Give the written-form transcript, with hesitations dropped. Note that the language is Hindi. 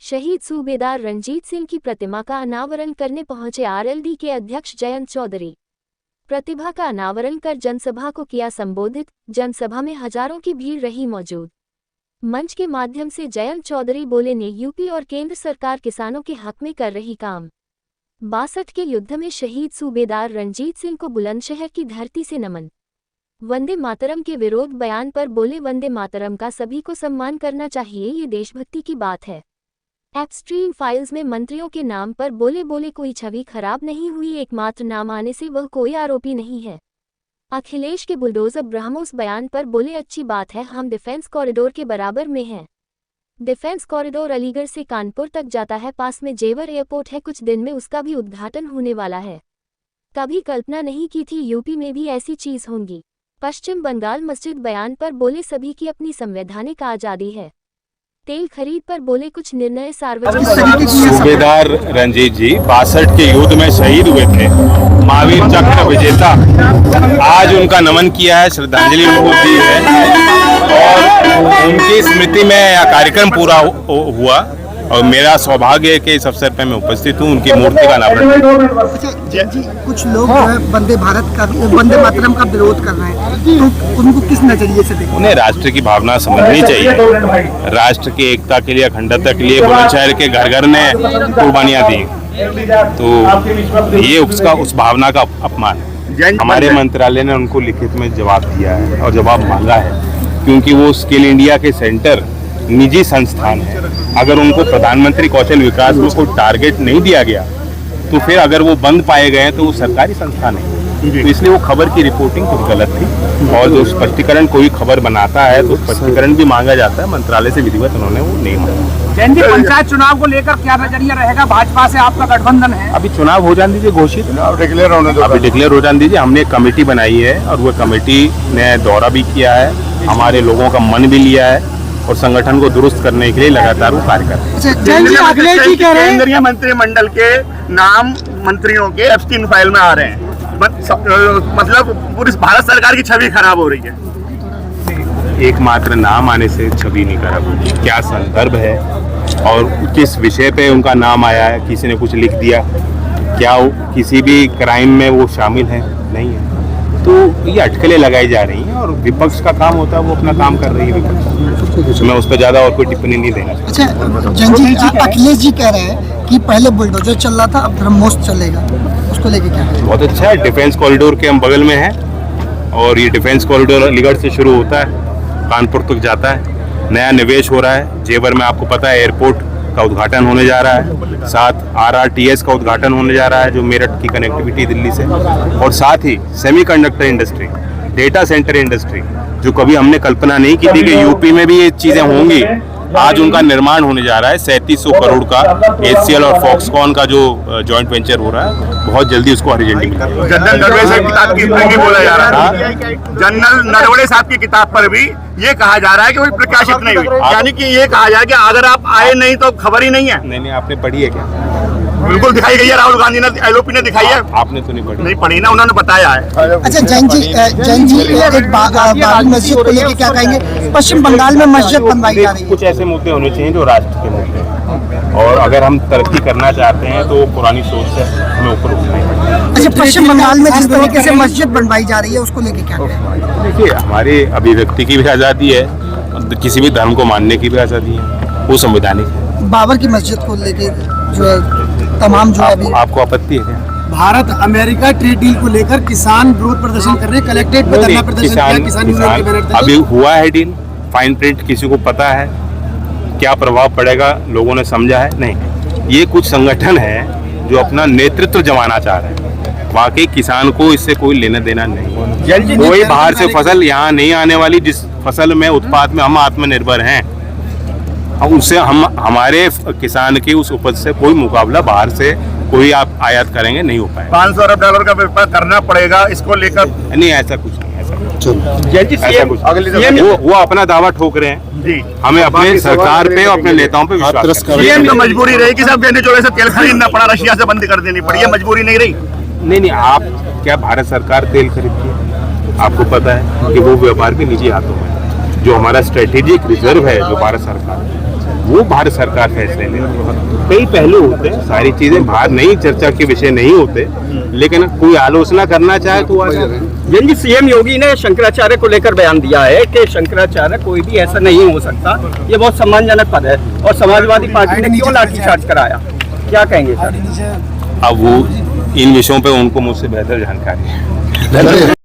शहीद सूबेदार रणजीत सिंह की प्रतिमा का अनावरण करने पहुंचे आरएलडी के अध्यक्ष जयंत चौधरी। प्रतिभा का अनावरण कर जनसभा को किया संबोधित। जनसभा में हजारों की भीड़ रही मौजूद। मंच के माध्यम से जयंत चौधरी बोले, ने यूपी और केंद्र सरकार किसानों के हक में कर रही काम। 62 के युद्ध में शहीद सूबेदार रणजीत सिंह को बुलंदशहर की धरती से नमन। वंदे मातरम के विरोध बयान पर बोले, वंदे मातरम का सभी को सम्मान करना चाहिए, ये देशभक्ति की बात है। एक्सट्रीम फाइल्स में मंत्रियों के नाम पर बोले कोई छवि खराब नहीं हुई, एकमात्र नाम आने से वह कोई आरोपी नहीं है। अखिलेश के बुलडोजर ब्रह्मोस बयान पर बोले, अच्छी बात है, हम डिफेंस कॉरिडोर के बराबर में हैं। डिफेंस कॉरिडोर अलीगढ़ से कानपुर तक जाता है, पास में जेवर एयरपोर्ट है, कुछ दिन में उसका भी उद्घाटन होने वाला है। कभी कल्पना नहीं की थी यूपी में भी ऐसी चीज होंगी। पश्चिम बंगाल मस्जिद बयान पर बोले, सभी की अपनी संवैधानिक आजादी है। तेल खरीद पर बोले, कुछ निर्णय सार्वजनिक। सूबेदार रणजीत जी 62 के युद्ध में शहीद हुए थे, महावीर चक्र विजेता। आज उनका नमन किया है, श्रद्धांजलि दी है और उनकी स्मृति में यह कार्यक्रम पूरा हुआ और मेरा सौभाग्य है कि इस अवसर पर मैं उपस्थित हूँ। उनकी मूर्ति का अनावरण। जी, कुछ लोग जो है वंदे मातरम का विरोध कर रहे हैं, तो उनको किस नजरिए से देखते हैं? उन्हें राष्ट्र की भावना समझनी चाहिए। राष्ट्र की एकता के लिए, अखंडता के लिए बुलंदशहर के घर घर ने कुर्बानियां दी, तो ये उस भावना का अपमान है। हमारे मंत्रालय ने उनको लिखित में जवाब दिया है और जवाब मांगा है, क्योंकि वो स्किल इंडिया के सेंटर निजी संस्थान है। अगर उनको प्रधानमंत्री कौशल विकास में कोई टारगेट नहीं दिया गया तो फिर अगर वो बंद पाए गए तो वो सरकारी संस्थान है। तो इसलिए वो खबर की रिपोर्टिंग कुछ गलत थी और जो स्पष्टीकरण कोई खबर बनाता है तो स्पष्टीकरण भी मांगा जाता है। मंत्रालय से विधिवत उन्होंने वो नहीं मांगा। जयंत जी, पंचायत चुनाव को लेकर क्या नजरिया रहेगा? भाजपा से आपका गठबंधन है, अभी चुनाव हो जाने दीजिए, घोषित डिक्लेयर हो जाने दीजिए। हमने एक कमेटी बनाई है और वो कमेटी ने दौरा भी किया है, हमारे लोगों का मन भी लिया है और संगठन को दुरुस्त करने के लिए लगातार वो कार्य कर रहे हैं। केंद्रीय मंत्रिमंडल के नाम मंत्रियों के एब्स्टीन फाइल में आ रहे हैं, मतलब पूरी भारत सरकार की छवि खराब हो रही है। एकमात्र नाम आने से छवि नहीं खराब होगी। क्या संदर्भ है और किस विषय पे उनका नाम आया है? किसी ने कुछ लिख दिया क्या? किसी भी क्राइम में वो शामिल है? नहीं है। तो ये अटकलें लगाई जा रही हैं और विपक्ष का काम होता है, वो अपना काम कर रही है विपक्ष। मैं उस पर ज्यादा और कोई टिप्पणी नहीं देना। अच्छा, अखिलेश जी कह रहे हैं कि पहले बुलडोजर चल रहा था, अब ब्रह्मोस चलेगा, उसको लेके क्या है? बहुत अच्छा है। डिफेंस कॉरिडोर के हम बगल में हैं और ये डिफेंस कॉरिडोर अलीगढ़ से शुरू होता है, कानपुर तक जाता है। नया निवेश हो रहा है जेवर में, आपको पता है एयरपोर्ट का उद्घाटन होने जा रहा है, साथ RRTS का उद्घाटन होने जा रहा है जो मेरठ की कनेक्टिविटी दिल्ली से, और साथ ही semiconductor industry, data centre industry, जो कभी हमने कल्पना नहीं की थी कि यूपी में भी ये चीजें होंगी। आज उनका निर्माण होने जा रहा है। 3700 करोड़ का HCL और फॉक्सकॉन का जो जॉइंट वेंचर हो रहा है, बहुत जल्दी उसको हरी झंडी मिलेगी। जनरल नरवणे साहब की किताब की बोला जा रहा है, जनरल नरवणे साहब की किताब पर भी ये कहा जा रहा है कि वो प्रकाशित नहीं हुई, यानी कि ये कहा जा रहा है कि अगर आप आए नहीं तो खबर ही नहीं है। नहीं, आपने पढ़ी है क्या? बिल्कुल दिखाई गई है, राहुल गांधी ने, LOP ने दिखाई है। आपने तो नहीं पढ़ी ना, उन्होंने बताया है। अच्छा जैन जी एक बाबरी मस्जिद को लेकर क्या कहेंगे? पश्चिम बंगाल में मस्जिद बनवाई जा रही है। कुछ ऐसे मुद्दे होने चाहिए जो राष्ट्र के मुद्दे हैं, और अगर हम तरक्की करना चाहते हैं तो पुरानी सोच से हमें ऊपर उठना ही पड़ेगा। अच्छा, पश्चिम बंगाल में जिस तरीके से मस्जिद बनवाई जा रही है उसको लेकर क्या कहेंगे? देखिए, हमारे अभिव्यक्ति की भी आज़ादी है, किसी भी धर्म को मानने की भी आज़ादी है, वो संवैधानिक है। बाबर की मस्जिद को लेकर जो है तमाम जो है आपको आपत्ति है क्या? भारत अमेरिका ट्रेड डील को लेकर किसान विरोध प्रदर्शन कर रहे हैं, कलेक्ट्रेट में धरना प्रदर्शन किया किसान यूनियन के बैनर तले। अभी हुआ है डील, फाइन प्रिंट किसी को पता है, क्या प्रभाव पड़ेगा लोगों ने समझा है? नहीं। ये कुछ संगठन है जो अपना नेतृत्व जमाना चाह रहे हैं, वाकई किसान को इससे कोई लेना देना नहीं। कोई बाहर से फसल यहाँ नहीं आने वाली, जिस फसल में उत्पाद में हम आत्मनिर्भर हैं, उससे हम हमारे किसान की उस उपज से कोई मुकाबला बाहर से कोई आप आयात करेंगे नहीं हो पाएगा। $500 अरब का व्यापार करना पड़ेगा, इसको लेकर नहीं, ऐसा कुछ नहीं, ऐसा कुछ वो अपना दावा ठोक रहे हैं जी। हमें अपने सरकार पे और अपने नेताओं पे विश्वास है। तो मजबूरी रही कि सब गेंदे चोले से तेल खरीदना पड़ा, रशिया से बंद कर देनी पड़ी, ये मजबूरी नहीं रही। नहीं, आप क्या भारत सरकार तेल खरीदती है? आपको पता है कि वो व्यापार के निजी हाथों में, जो हमारा स्ट्रेटेजिक रिजर्व है जो भारत सरकार वो भारत सरकार फैसले ले। कई पहलू होते हैं, सारी चीजें बाहर नहीं, चर्चा के विषय नहीं होते, लेकिन कोई आलोचना करना चाहे तो जन जी, सीएम योगी ने शंकराचार्य को लेकर बयान दिया है कि शंकराचार्य कोई भी ऐसा नहीं हो सकता, ये बहुत सम्मानजनक पद है, और समाजवादी पार्टी ने क्यों लाठीचार्ज कराया, क्या कहेंगे सर? अब वो इन विषयों पे उनको मुझसे बेहतर जानकारी है।